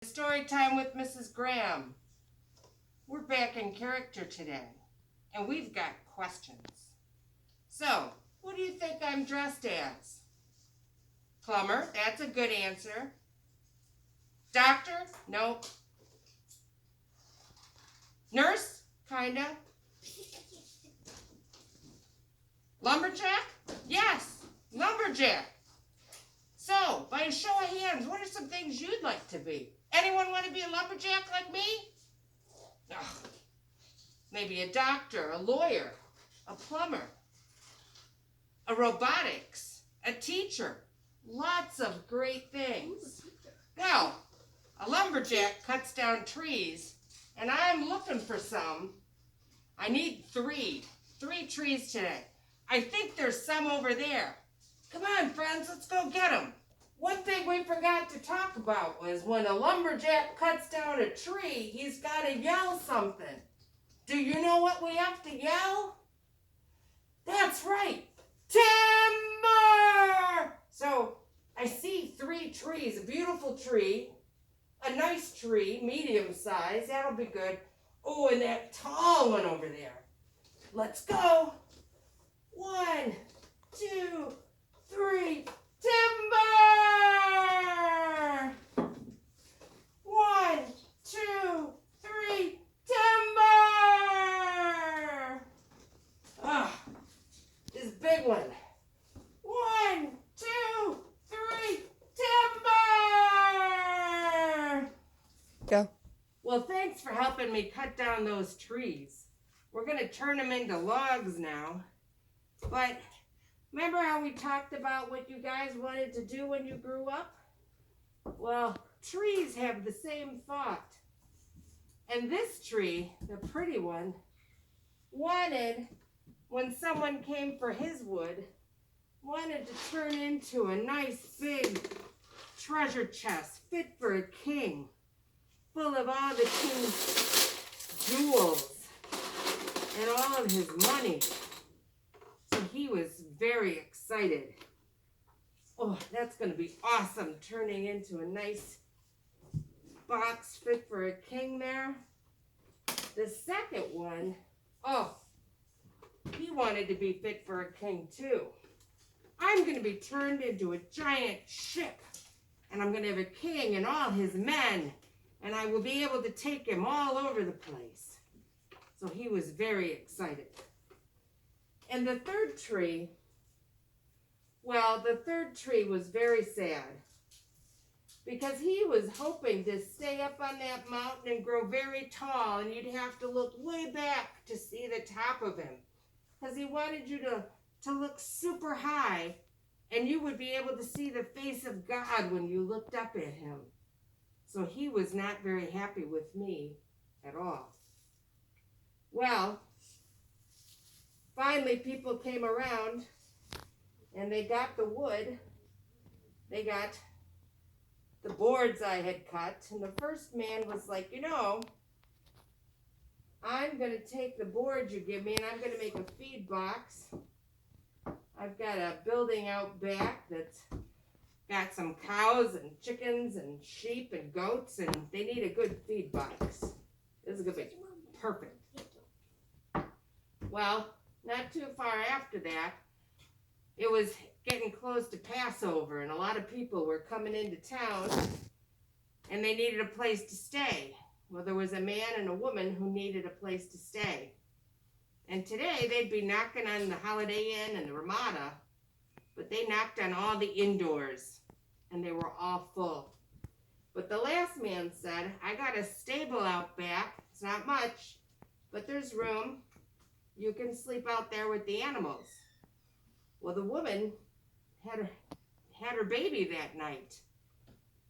Story time with Mrs. Graham. We're back in character today, and we've got questions. So, what do you think I'm dressed as? Plumber, that's a good answer. Doctor? Nope. Nurse? Kinda. Lumberjack? Yes, lumberjack. So, by a show of hands, what are some things you'd like to be? Anyone want to be a lumberjack like me? Ugh. Maybe a doctor, a lawyer, a plumber, a robotics, a teacher. Lots of great things. Now, a lumberjack cuts down trees, and I'm looking for some. I need three trees today. I think there's some over there. Come on, friends, let's go get them. One thing we forgot to talk about was when a lumberjack cuts down a tree, he's got to yell something. Do you know what we have to yell? That's right, timber! So I see 3 trees, a beautiful tree, a nice tree, medium size, that'll be good. Oh, and that tall one over there. Let's go. 1, 2, 3, timber! 1, 2, 3, timber! Ah, this big one. 1, 2, 3, timber! Go. Well, thanks for helping me cut down those trees. We're going to turn them into logs now. But remember how we talked about what you guys wanted to do when you grew up? Well, trees have the same thought. And this tree, the pretty one, wanted, when someone came for his wood, wanted to turn into a nice big treasure chest fit for a king, full of all the king's jewels and all of his money. So he was very excited. Oh, that's going to be awesome, turning into a nice box fit for a king there. The second one, oh, he wanted to be fit for a king too. I'm going to be turned into a giant ship, and I'm going to have a king and all his men, and I will be able to take him all over the place. So he was very excited. And the third tree, well, the third tree was very sad because he was hoping to stay up on that mountain and grow very tall, and you'd have to look way back to see the top of him because he wanted you to look super high, and you would be able to see the face of God when you looked up at him. So he was not very happy with me at all. Well, finally people came around and they got the wood. They got the boards I had cut, and the first man was like, you know, I'm going to take the boards you give me and I'm going to make a feed box. I've got a building out back that's got some cows and chickens and sheep and goats, and they need a good feed box. This is going to be perfect. Well, not too far after that, it was getting close to Passover, and a lot of people were coming into town, and they needed a place to stay. Well, there was a man and a woman who needed a place to stay. And today, they'd be knocking on the Holiday Inn and the Ramada, but they knocked on all the indoors, and they were all full. But the last man said, I got a stable out back. It's not much, but there's room. You can sleep out there with the animals. Well, the woman had her baby that night,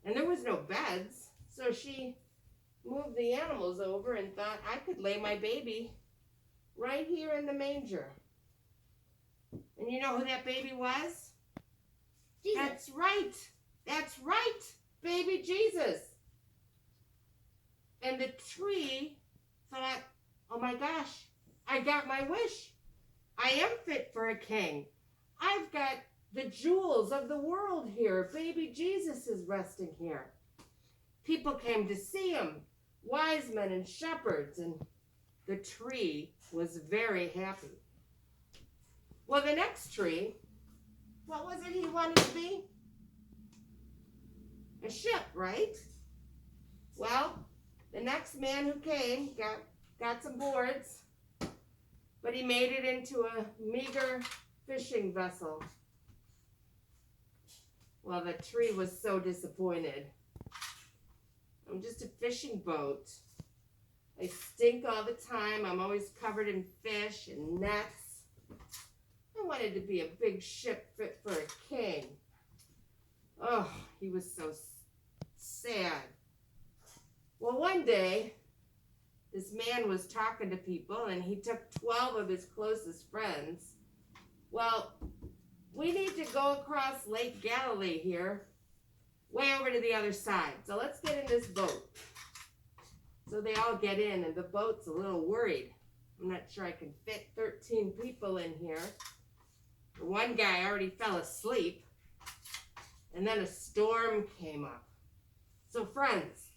and there was no beds, so she moved the animals over and thought, I could lay my baby right here in the manger. And you know who that baby was? Jesus. That's right. That's right. Baby Jesus. And the tree thought, oh my gosh, I got my wish. I am fit for a king. I've got the jewels of the world here. Baby Jesus is resting here. people came to see him, wise men and shepherds, and the tree was very happy. Well, the next tree, what was it he wanted to be? A ship, right? Well, the next man who came got some boards, but he made it into a meager fishing vessel. Well, the tree was so disappointed. I'm just a fishing boat. I stink all the time. I'm always covered in fish and nets. I wanted to be a big ship fit for a king. Oh, he was so sad. Well, one day, this man was talking to people, and he took 12 of his closest friends. Well, we need to go across Lake Galilee here, way over to the other side. So let's get in this boat. So they all get in, and the boat's a little worried. I'm not sure I can fit 13 people in here. The one guy already fell asleep, and then a storm came up. So friends,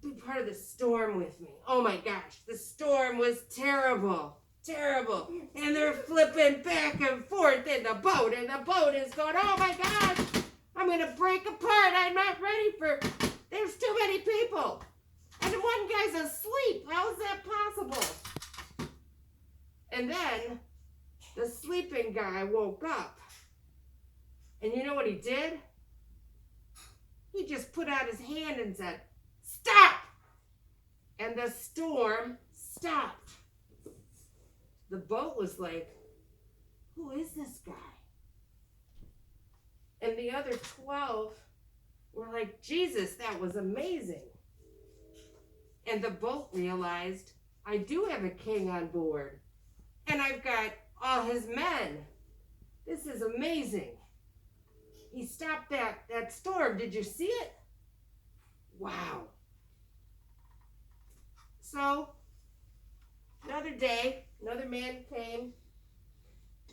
be part of the storm with me. Oh my gosh, the storm was terrible. Terrible. And they're flipping back and forth in the boat, and the boat is going, oh my gosh, I'm going to break apart. I'm not ready for, there's too many people. And one guy's asleep. How is that possible? And then the sleeping guy woke up. And you know what he did? He just put out his hand and said, stop! And the storm stopped. The boat was like, who is this guy? And the other 12 were like, Jesus, that was amazing. And the boat realized, I do have a king on board. And I've got all his men. This is amazing. He stopped that storm. Did you see it? Wow. So, another day, another man came,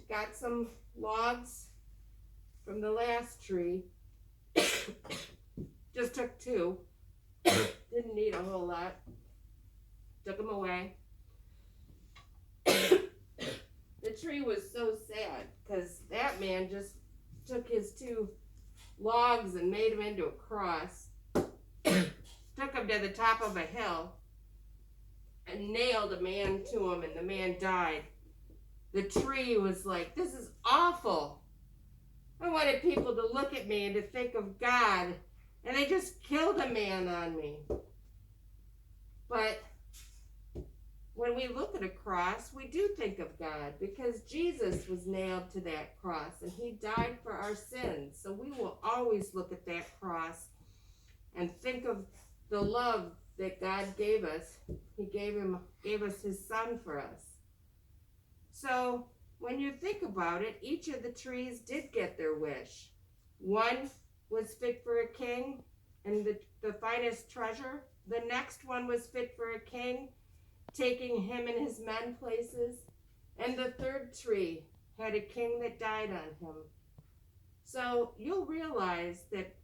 got some logs from the last tree. Just took 2. Didn't need a whole lot. Took them away. The tree was so sad because that man just took his 2 logs and made them into a cross. Took them to the top of a hill and nailed a man to him, and the man died. The tree was like, this is awful. I wanted people to look at me and to think of God, and they just killed a man on me. But when we look at a cross, we do think of God, because Jesus was nailed to that cross, and he died for our sins. So we will always look at that cross and think of the love that God gave us. He gave us his son for us. So when you think about it, each of the trees did get their wish. One was fit for a king and the finest treasure. The next one was fit for a king, taking him and his men places. And the third tree had a king that died on him. So you'll realize that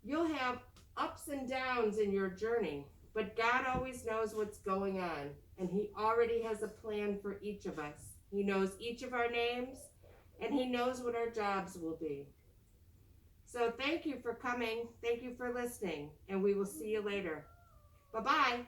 you'll have ups and downs in your journey, but God always knows what's going on, and he already has a plan for each of us. He knows each of our names, and he knows what our jobs will be. So thank you for coming. Thank you for listening, and we will see you later. Bye-bye.